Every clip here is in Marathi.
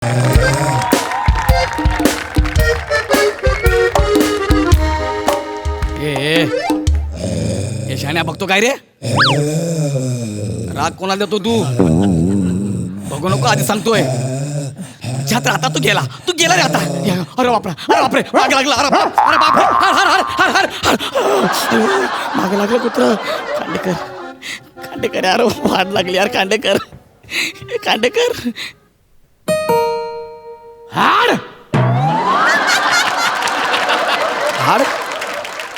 ए शाण्या बघतो काय रे? राग कोणाला देतो तू? बघू नको आधी सांगतोय. छात्र आता तू गेला रे आता. अरे बापरे मागे लागला. अरे बापरे मागे लागलं कुत्र. खांडेकर यार वाट लागली यार. खांडेकर हाड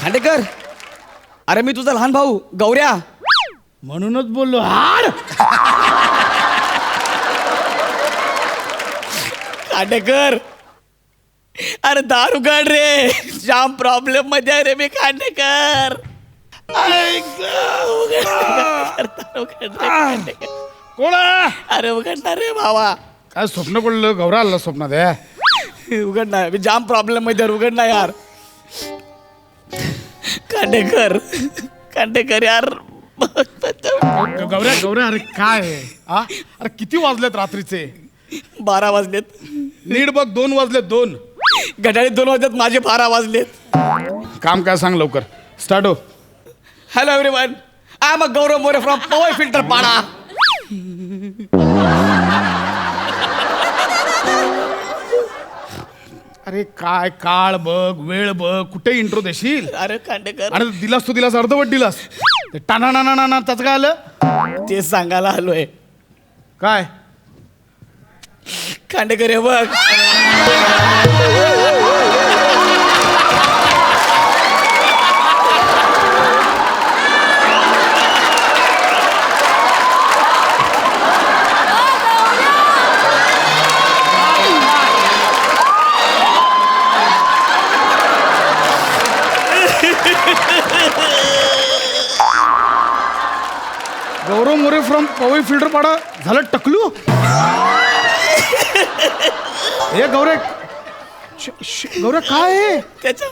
खांडेकर. अरे मी तुझा लहान भाऊ गौऱ्या. म्हणूनच बोललो हाड. खांडेकर अरे दार उघड रे. जाम प्रॉब्लेम मध्ये आहे रे मी. खांडेकर कोण अरे उघडणार रे भावा. काय स्वप्न पडलं? गौरा आला स्वप्नात आहे. उघडणार मी. जाम प्रॉब्लेम मध्ये उघडणार यार. खांडेकर यार. गौऱ्या अरे काय अरे किती वाजलेत रात्रीचे? 12 वाजलेत. नीट बघ 2 वाजलेत. 2 घड्याळी 2 वाजलेत. माझे 12 वाजलेत. काम काय सांग लवकर. स्टार्ट हो. Hello everyone. I am Gaurav More from Powai filter Pada. अरे काय काळ बघ, वेळ बघ, कुठे इंट्रो देशील? अरे खांडेकर अरे दिलास अर्धवट दिलास. ते टाना त्याचं काय आलं? ते सांगायला आलोय. काय खांडेकर हे बघ. गौरव मोरे फ्रॉम पवई फिल्टर पाडा झालं टकलू. हे गौरे काय आहे? त्याच्या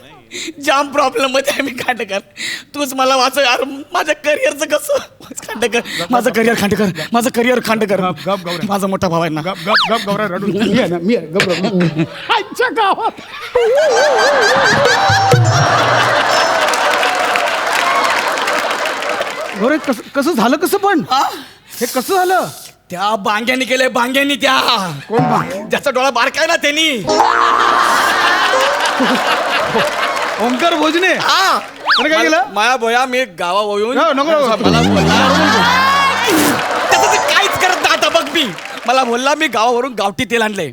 जाम प्रॉब्लेम मध्ये आहे मी. खांडेकर तूच मला वाचव यार. माझ्या करिअरचं कसं? खांडेकर माझं करिअर. माझं करिअर. खांडेकर गप गौऱ्या. माझा मोठा भाव आहे ना. गप गौऱ्या रडू. मी आहे गप. आजच्या गावात गौरे कसं झालं? कसं पण हे कसं झालं? त्या बांग्यानी केलंय. बांग्यानी त्या कोण बा? ज्याचा डोळा बारकाय ना त्यांनी. ओंकार भोजने. हा काय केलं? माया भोया मी गावा येऊन नको मला बोलला. त्याचं ते काहीच करत नाही आता बघ मी. मला बोलला मी गावावरून गावठी तेल आणलंय.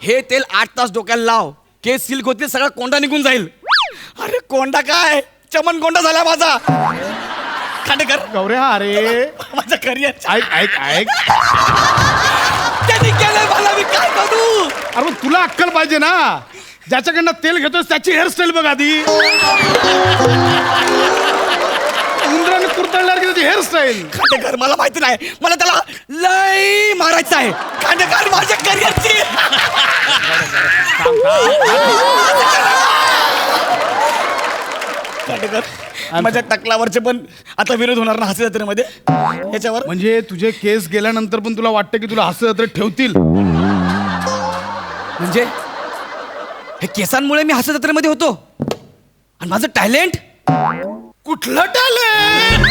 हे तेल 8 तास डोक्याला लाव. केस सिल्क होतील. सगळा कोंडा निघून जाईल. अरे कोंडा काय चमन कोंडा झाला माझा. खांडेकर गौऱ्या अरे माझं करिअर. ऐक त्यांनी केलंय मला. मी काय करू? अरे मग तुला अक्कल पाहिजे ना. ज्याच्याकडनं तेल घेतोस त्याची हेअरस्टाईल बघ आधी. उंदराने कुरतडल्यावर त्याची हेअरस्टाईल. खांडेकर मला माहिती नाही. मला त्याला लय मारायचं आहे. खांडेकर माझ्या करिअरची. खांडेकर माझ्या टकलावरचे पण आता विरोध होणार ना हास्य जत्रेमध्ये याच्यावर. म्हणजे तुझे केस गेल्यानंतर पण तुला वाटतं की तुला हास्य जत्रेत ठेवतील? म्हणजे हे केसांमुळे मी हास्य जत्रेमध्ये होतो आणि माझं टॅलेंट. कुठलं टॅलेंट?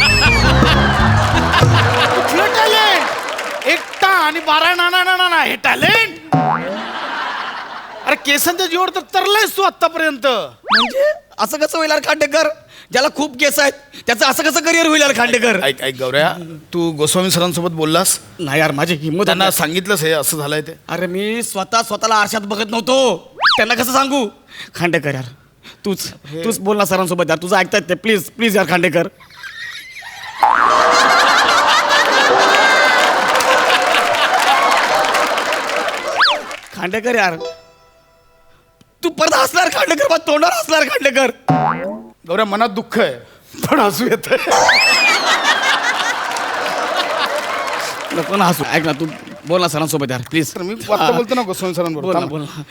कुठलं टॅलेंट? 1 आणि 12 ना हे टॅलेंट? अरे केसांच्या जीवर तर तरलायस तू आतापर्यंत. म्हणजे असं कसं होईल यार खांडेकर? ज्याला खूप केस आहेत त्याचं असं कसं करिअर होईल यार खांडेकर? ऐक गौऱ्या, तू गोस्वामी सरांसोबत बोललास? नाही यार माझी हिंमत. त्यांना सांगितलंस हे असं झालंय ते? अरे मी स्वतःला आरशात बघत नव्हतो. त्यांना कसं सांगू? खांडेकर यार तूच बोल ना सरांसोबत यार. तुझं ऐकतायत ते. प्लीज यार खांडेकर. खांडेकर यार तू परत हसणार खांडेकर. मग तोंडावर हसणार खांडेकर. गौऱ्या मनात दुःख आहे पण हसू येत. नको ना हसू. ऐक ना तू बोल ना सरांसोबत यार प्लीज. मी वाटतं बोलतो ना गोस्वामी सरांबरोबर. बोल ना.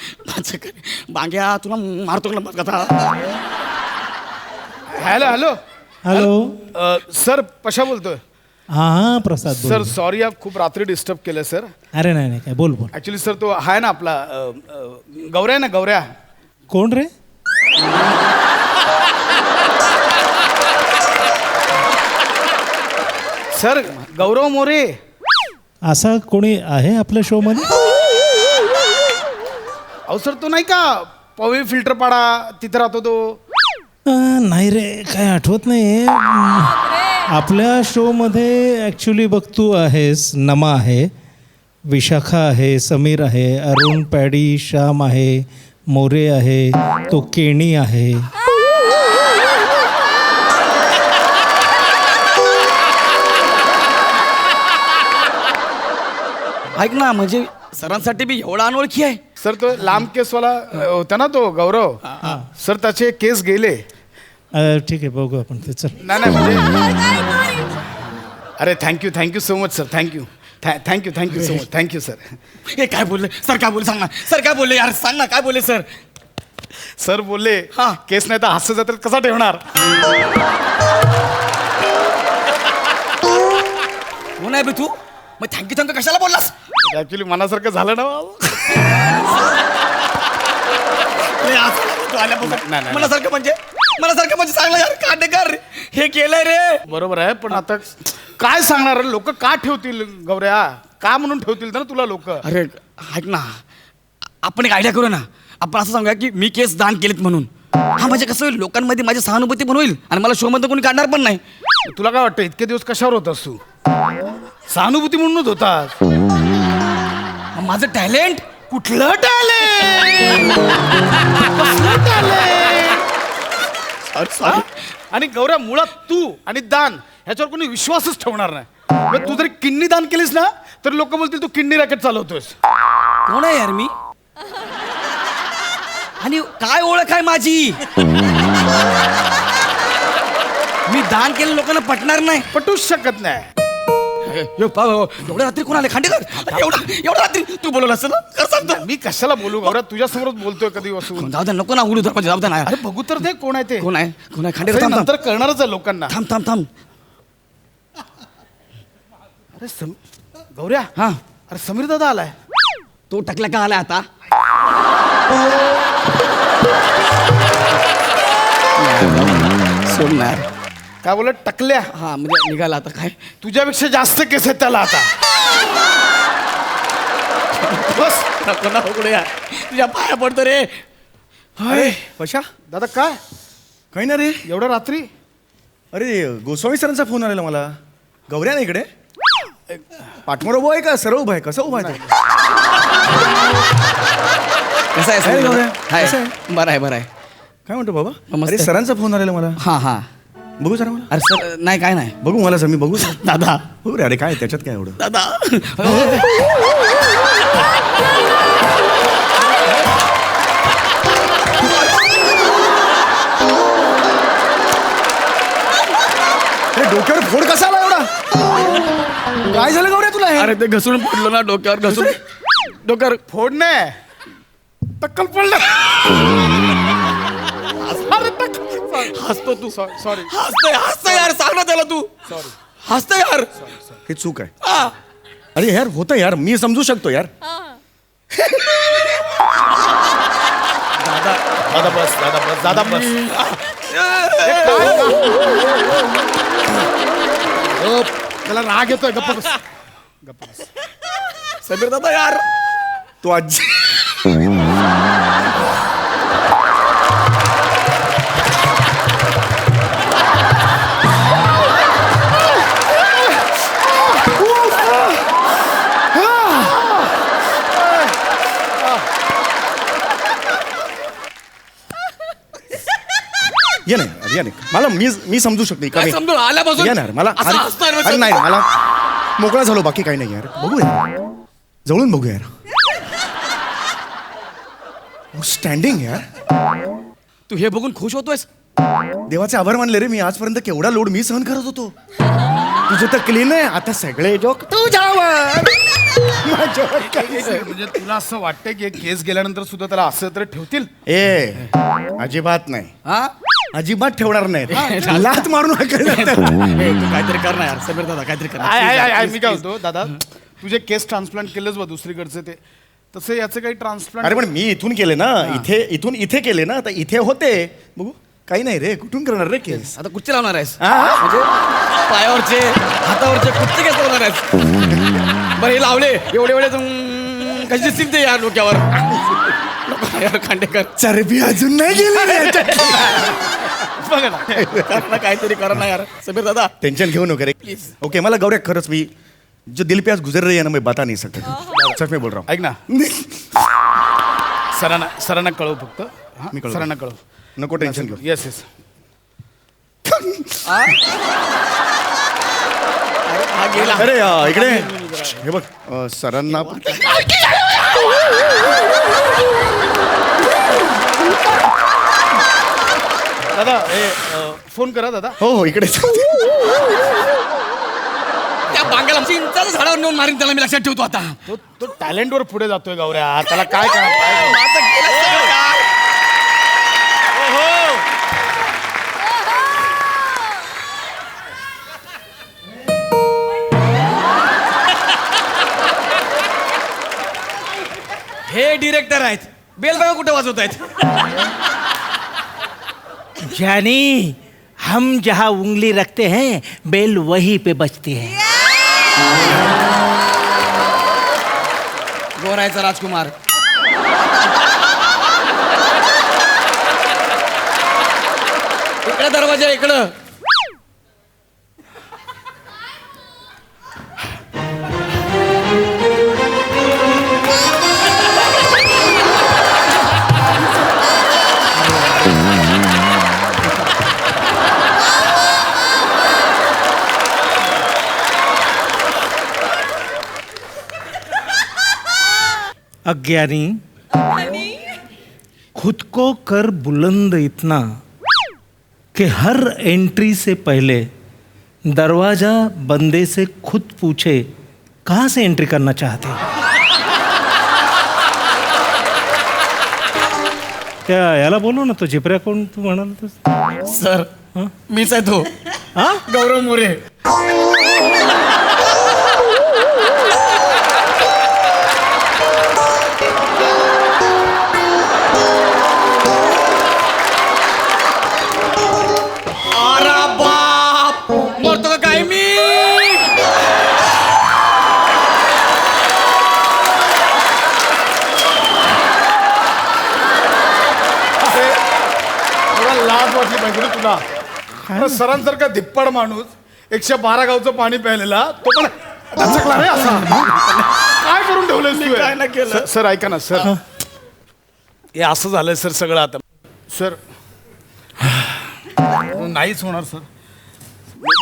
बांग्या तुला मारतो का कथा? हॅलो हॅलो सर पशा बोलतोय. हा प्रसाद सर बोल. सॉरी या खूप रात्री डिस्टर्ब केलं सर. अरे नाही नाही काय बोल बोल. ऍक्च्युली सर तो आहे ना आपला गौऱ्या आहे ना गौऱ्या. कोण रे? सर गौरव मोरे. असा कोणी आहे आपल्या शो मध्ये? अहो सर तो नाही का पवे फिल्टर पाडा तिथे राहतो तो. नाही रे काय आठवत नाही. आपल्या शो मध्ये ऍक्च्युली बघ तू आहेस, नमा आहे, विशाखा आहे, समीर आहे, अरुण, पॅडी, श्याम आहे, मोरे आहे, तो केणी आहे. ऐक ना म्हणजे सरांसाठी बी एवढा अनोळखी आहे. सर तो लांब केसवाला होता ना तो गौरव. सर त्याचे केस गेले. ठीक आहे बघू आपण ते. चल नाही नाही म्हणजे अरे thank you so much sir. Thank you so much. Thank you sir. हे काय बोलले सर? काय बोलले सांग ना सर. काय बोलले यार सांग ना काय बोलले सर? सर बोलले हा. केस नाही तर हास्य जत्रेत कसा ठेवणार. कोण आहे बे तू? मग थँक्यू कशाला बोललास? ऍक्च्युली मनासारखं झालं ना बाबा. लय हसायला लागला तू आल्यापासून. नाही, नाही. मनासारखं म्हणजे सांगलं यार काटेकर हे केलंय रे. बरोबर आहे पण आता काय सांगणार लोक का ठेवतील गौऱ्या. का म्हणून ठेवतील ना तुला लोक. अरे ऐक ना आपण एक आयडिया करू ना. आपण असं सांगूया की मी केस दान केलेत म्हणून. हा म्हणजे कसं होईल लोकांमध्ये माझी सहानुभूती पण होईल आणि मला शो मध्ये कोणी काढणार पण नाही. तुला काय वाटतं इतके दिवस कशावर होतास तू. सहानुभूती म्हणूनच होतास. मग माझं टॅलेंट कुठलं टॅलेंट. कसलं टॅलेंट. आणि गौऱ्या मुळात तू आणि दान ह्याच्यावर कोणी विश्वासच ठेवणार नाही. मग तू जरी किडनी दान केलीस ना तर लोक बोलतील तू किडनी रॅकेट चालवतोस. कोण आहे यार मी? आणि काय ओळख आहे माझी? मी दान केलं लोकांना पटणार नाही. पटूच शकत नाही. एवढ्या रात्री कोण आले खांडेकर? एवढ्या रात्री तू बोलवलं असं ना कर सांगतो. मी कशाला बोलू गौऱ्या तुझ्या समोरच बोलतोय कधी बसून. जाऊ दे नको ना उडू तर जाऊ दे ना. अरे बघू तर दे कोण आहे ते. कोण आहे खांडेकर? असं थांब नंतर कळणारच आहे लोकांना. थांब. अरे गौऱ्या. हा अरे समीर दादा आलाय. तो टकला का आलाय आता? सोड ना यार. काय बोलत टकल्या. हा म्हणजे निघाला आता काय. तुझ्यापेक्षा जास्त केस आहेत त्याला आता. बस नको ना उघडू यार तुझ्या पाया पडतो रे. अरे कशा दादा काय काही ना रे. एवढ्या रात्री. अरे गोस्वामी सरांचा फोन आलेला मला. गौऱ्या ना इकडे. पाठमोर उभा आहे का सरळ उभा आहे? कसा उभा आहे तो? कसं आहे आहे समीर? गौऱ्या? हाय. कसं आहे? बरं आहे काय म्हणतो बाबा? मस्त अरे आहे. सरांचा फोन आलेला मला. हा बघू जरा मला. अरे सर नाही काय नाही बघू मला सर मी बघू. दादा हो रे. अरे काय त्याच्यात काय एवढं. दादा अरे डोक्यावर फोड कसा आला एवढा? काय झालं गौऱ्या तुला हे? अरे ते घसरून पडलो ना डोक्यावर घसरून. डोक्यावर फोडणे टक्कल पडलं. अरे हसतो तू. सॉरी. हसतोय यार सांग ना त्याला तू. सॉरी. हसतोय यार. हे चूक आहे. हा. अरे यार होतं यार मी समजू शकतो यार. दादा बस. त्याला राग येतोय. गप्प बस. समीर दादा यार तो आजी ये नाही मला मी समजू शकते का काय समजून आल्यापासून या ना मला असं हसतोय रे अरे सर. नाही मला मोकळा झालो बाकी काही नाही यार. बघू यार जवळून बघू यार. स्टँडिंग यार. तू हे बघून खुश होतोयस? देवाचे आभार मानले रे मी. आजपर्यंत केवढा लोड मी सहन करत होतो. तुझं तर क्लीन आहे. आता सगळे जोक तुझ्यावर. माझ्यावर काही नाही. म्हणजे तुला असं वाटतंय की केस गेल्यानंतर सुद्धा त्याला असं तर ठेवतील. ए अजिबात नाही. हा अजिबात ठेवणार नाही. लात मारून हाकलणार त्याला. हे, तू काहीतरी कर ना यार समीर दादा काहीतरी कर ना. मी काय होतो दादा, तुझे केस ट्रान्सप्लांट केलंच बा दुसरीकडचे ते, तसे याचे काही ट्रान्सप्लांट. अरे पण मी इथून केले ना, इथून इथे केले ना, तर इथे होते. बघू काही नाही रे, कुठून करणार रे केस? आता कुठचे लावणार आहेस हा? म्हणजे पायावरचे हातावरचे कुठचे केस लावणार आहेस? बरं हे लावले एवढे एवढे कशी दिसतील ते यार डोक्यावर? नको यार खांडेकर चरबी अजून नाही गेली रे याच्यात. बघा ना कर ना काहीतरी कर ना यार समीर दादा. टेंशन घेऊ नको रे. Please. ओके मला गौऱ्या खरंच मी जो दिल पे आज गुजर रही है ना मैं बता नहीं सकता. सच में बोल रहा ऐक ना, सरांना कळव फक्त. हा? मी कळवतो. सरांना कळव. हूँ. नको टेंशन घेऊ. Yes yes. हा गेला. अरे इकडे हे बघ सरांना दादा फोन करा दादा. हो हो इकडे त्या बांगाला चिंचाचं झाडावर नेऊन मारीन त्याला मी लक्षात ठेवतो आता. तो टॅलेंटवर पुढे जातोय गौऱ्या, त्याला काय करणार? आता गेला सगळं यार. हे डिरेक्टर आहेत. बेल बघा कुठे वाजवत आहेत. जानी, हम जहाँ उंगली रखते हैं बेल वहीं पे बजती है. गोरायचा राजकुमार. इकडे दरवाजा इकडं. अज्ञानी, खुद को कर बुलंद इतना कि हर एंट्री से पहले दरवाजा बंदे से खुद पूछे कहाँ से एंट्री करना चाहते हो. त्या याला बोलू ना, तो जिपऱ्या कोण तू म्हणाल तर. सर मीच आहे तो हा, गौरव मोरे. अरे बाप मरतो का काय मी? थोडा लाज वाटली पाहिजे ना तुला. अरे सरांसारखा धिप्पड माणूस 112 गावचं पाणी प्यायलेला, तो पण दचकला रे असा. काय करून ठेवलंय काय नाही केलं. तू? सर ऐका ना सर, हे असं झालंय सर सगळं आता. सर नाहीच होणार सर.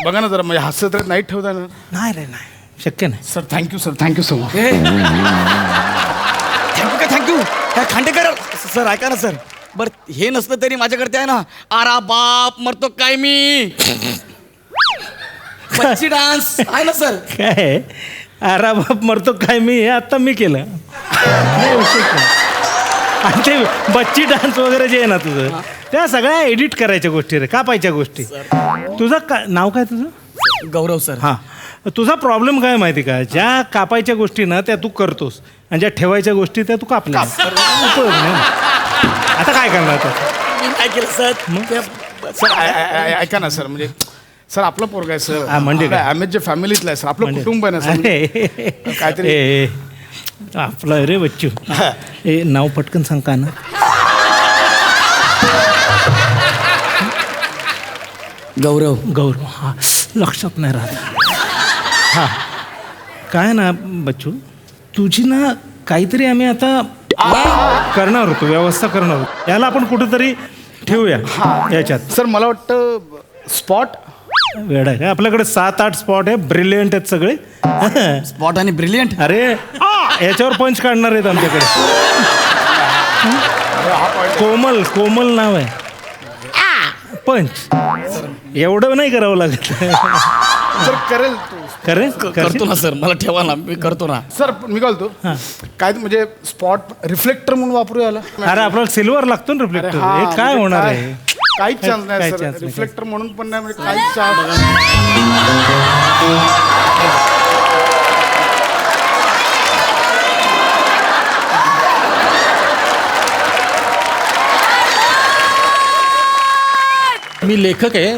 बघा ना जरा म्हणजे हास्य तर नाही ठेवता येणार. नाही रे नाही, शक्य नाही. Sir thank you sir, thank you so much. Thank you का थँक्यू काय खांडेकर सर ऐका ना सर. बर हे नसलं तरी माझ्याकडे आहे ना आरा बाप मरतो काय मी बच्ची डान्स आहे ना सर. काय अरे बाप मरतो काय मी, हे आता मी केलं. नाही विषय काय. आणि ते बच्ची डान्स वगैरे जे आहे ना तुझं, त्या सगळ्या एडिट करायच्या गोष्टी रे, कापायच्या गोष्टी. तुझं का नाव काय तुझं? गौरव सर. हां, तुझा प्रॉब्लेम काय माहिती का, ज्या कापायच्या गोष्टी ना त्या तू करतोस आणि ज्या ठेवायच्या गोष्टी त्या तू कापल्या. उपयोग नाही. आता काय करणार आता? मी काय केलं सर सर ऐका ना सर, म्हणजे सर आपलं पोरग आहे सर. हा, म्हणजे काय? आम्ही फामिलीतलं आहे सर, आपलं म्हणजे- कुटुंब आहे ना सर. अरे, काहीतरी- ए, आपलं रे बच्चू. ए नाव पटकन सांग का ना. गौरव. गौरव. हा, लक्षात नाही राहत. हा, काय ना बच्चू, तुझी ना काहीतरी आम्ही आता करणार होतो, व्यवस्था करणार होतो. याला आपण कुठेतरी ठेवूया याच्यात. सर मला वाटतं स्पॉट. वेळ आहे का आपल्याकडे? 7-8 स्पॉट आहे, ब्रिलियंट आहेत सगळे. स्पॉट आणि ब्रिलियंट. अरे याच्यावर पंच काढणार आहेत आमच्याकडे. कोमल, कोमल नाव आहे. पंच एवढं नाही करावं लागत. सर करेल तो. करेल करतो ना सर, मला ठेवा ना, मी करतो ना. सर मी काय बोलतो, काय म्हणजे स्पॉट रिफ्लेक्टर म्हणून वापरू याला. अरे आपल्याला सिल्वर लागतो ना रिफ्लेक्टर. अरे हा, हे काय म्हणजे होणार काय? आहे? काहीच चान्स नाही काही सर chance नाही. रिफ्लेक्टर म्हणून पण नाही म्हणजे काहीच चान्स मी लेखक आहे,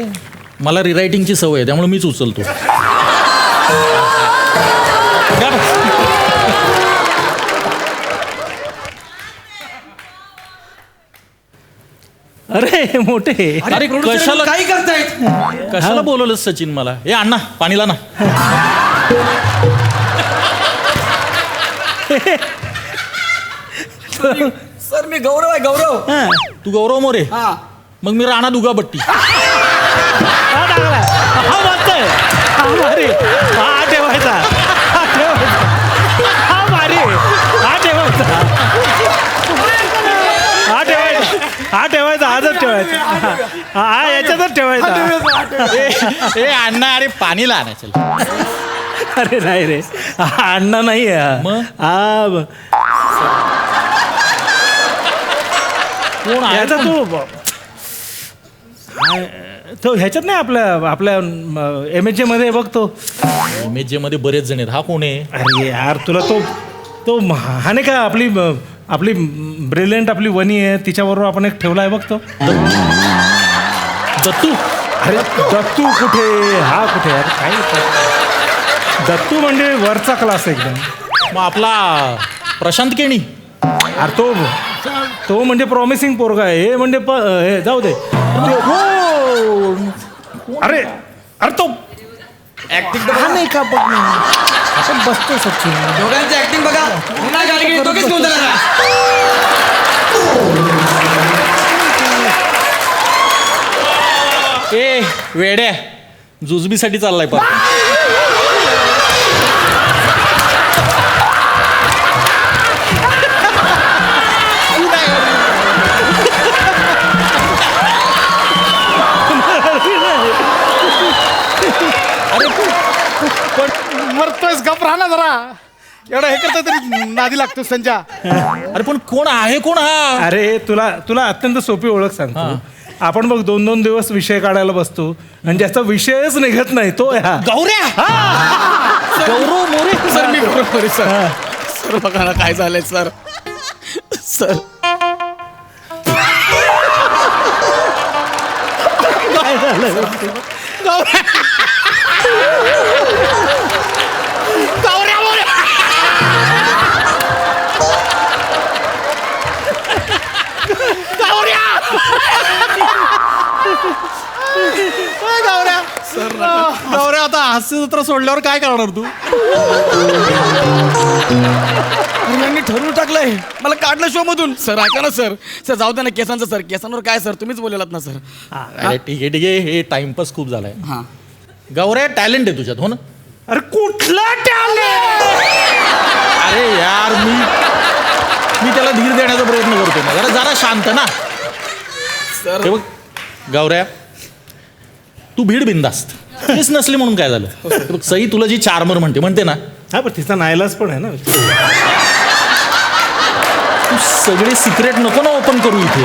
मला रिरायटिंगची सवय आहे, त्यामुळे मीच उचलतो. गा बस. अरे मोठे अरे कशाला काय करतायत कशाला बोलवलं सचिन मला? ए अण्णा पाणीला ना. सर मी गौरव आहे गौरव. हा, तू गौरव मोरे, हा मग मी राणा दुगाबट्टी. हा टाकला. हा वाजतोय. हा भारी. हा ठेवायचा. हा ठेवायचा. हा भारी. हा ठेवायचा. हा ठेवायचा. हा ठेवायचा. आजच ठेवायचा. हा याच्यातच ठेवायचा. ए अण्णा, अरे पाणीला आणायचं. अरे नाही रे, हा अण्णा नाही आहे. मग? हा कोण आहे? याचा तो ह्याच्यात नाही आपल्या MHA मध्ये बघतो. MHA मध्ये बरेच जण आहेत. हा कोण आहे? अरे यार तुला तो हा नाही का आपली ब्रिलियंट आपली वनी आहे तिच्याबरोबर आपण एक ठेवला आहे बघतो. दत्तू. अरे दत्तू कुठे हा कुठे यार काय दत्तू म्हणजे वरचा क्लास एकदम. मग आपला प्रशांत केणी. अरे तो म्हणजे प्रॉमिसिंग पोरगा आहे. हे म्हणजे हे जाऊ दे. अरे तो ऍक्टिंग हा नाही का बघ ना. आपण बसतो सचिन. दोघांची ऍक्टिंग बघा. पुन्हा गाडी घेऊन दोघेच घेऊन चला. ए वेड्या, जुजबीसाठी चाललाय पण. मरतोयस गप राहा ना जरा एवढं हे करता तरी नादी लागतो संजा. अरे पण कोण आहे? कोण हा? अरे तुला अत्यंत सोपी ओळख सांगतो. आपण बघ 2-2 दिवस विषय काढायला बसतो आणि ज्याचा विषयच निघत नाही तो ह्या गौऱ्या. गौरव मोरे. सर मी गौरव मोरे सर. सर बघा ना काय झालंय सर. सर काय झालं गौऱ्या, आता हास्य जत्रा सोडल्यावर काय करणार तू? यांनी ठरवून टाकलंय मला काढलं शो मधून. सर ऐका ना सर. सर जाऊ दे ना केसांचं. सर केसांवर काय सर तुम्हीच बोललात ना सर. अरे ठीक आहे हे टाइमपास खूप झालाय. हा गौऱ्या टॅलेंट आहे तुझ्यात, हो ना? अरे कुठला टॅलेंट. अरे यार मी त्याला धीर देण्याचा प्रयत्न करतो ना. जरा शांत ना. सर हे बघ गौऱ्या, तू भीड बिंदास्त. तेच नसले म्हणून काय झालं? हे बघ, सई तुला जी चार्मर म्हणते ना, हा पण तिचा नाईलाज पण आहे ना. तू सगळे सिक्रेट नको ना ओपन करू इथे.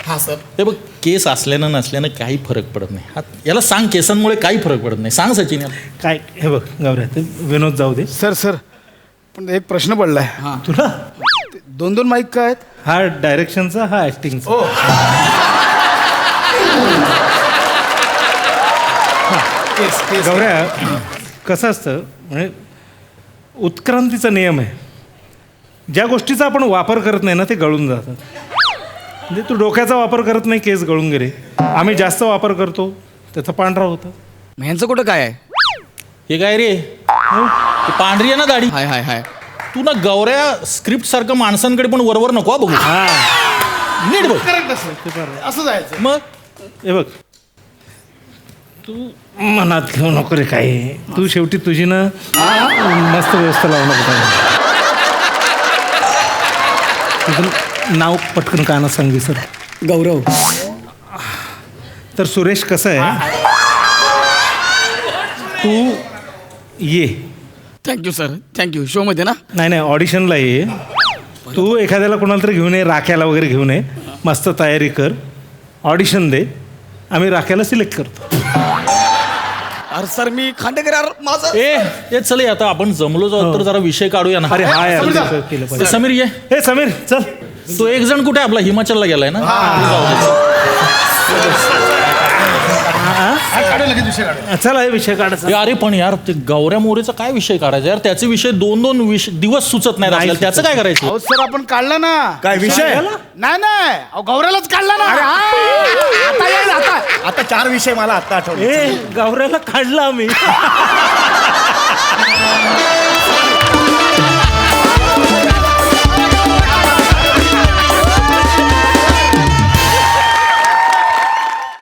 हा सर. हे बघ, केस असल्यानं नसल्यानं काही फरक पडत नाही. याला सांग केसांमुळे काही फरक पडत नाही. सांग सचिन याला. काय हे बघ गौऱ्या ते विनोद जाऊ दे. सर पण एक प्रश्न पडलाय. तुला 2 माईक काय आहेत? हा डायरेक्शनचा हा ऍक्टिंगचा. गौऱ्या कसं असतं म्हणजे उत्क्रांतीचा नियम आहे. ज्या गोष्टीचा आपण वापर करत नाही ना ते गळून जातात. म्हणजे तू डोक्याचा वापर करत नाही केस गळून गेले. आम्ही जास्त वापर करतो त्याचा पांढरा होतं. ह्यांचं कुठं काय आहे? हे काय रे? ते पांढरी आहे ना दाढी. हाय हाय हाय. तू ना गौऱ्या स्क्रिप्ट सारखं माणसांकडे पण वरवर नको हा बघू. नीट बघ. करेक्ट असं जायचं. मग हे बघ तू मनात घेऊ नको रे काही. तू शेवटी तुझी ना मस्त व्यवस्था लावू नको. तुझं नाव पटकन काना सांगी सर. गौरव. तर सुरेश कसं आहे तू ये. Thank you sir thank you. शो मध्ये ना. नाही ऑडिशनला ये. तू एखाद्याला कोणाला तरी घेऊन ये. राख्याला वगैरे घेऊन ये. मस्त तयारी कर ऑडिशन दे, आम्ही राख्याला सिलेक्ट करतो. अरे सर मी खांडेकर यार माझं ए चल आता आपण जमलो जाऊ तर जरा विषय काढूया ना. अरे हा यार, समीर जा. असं केलं ते पाहिजे. समीर ये. हे समीर चल. तो एक जण कुठे आपला हिमाचलला गेलाय ना. काढू लगेच विषय काढू. चला हे विषय काढायचा. ए, अरे पण यार ते गौऱ्या मोरेचा काय विषय काढायचा यार, त्याचे विषय दोन दिवस सुचत नाहीत आपल्याला. त्याचं काय करायचं. अहो सर आपण काढला ना. काय विषय नाही नाही अहो गौऱ्यालाच काढला ना. आता येईल आता 4 विषय मला आता आठवले. ए गौऱ्याला काढला आम्ही.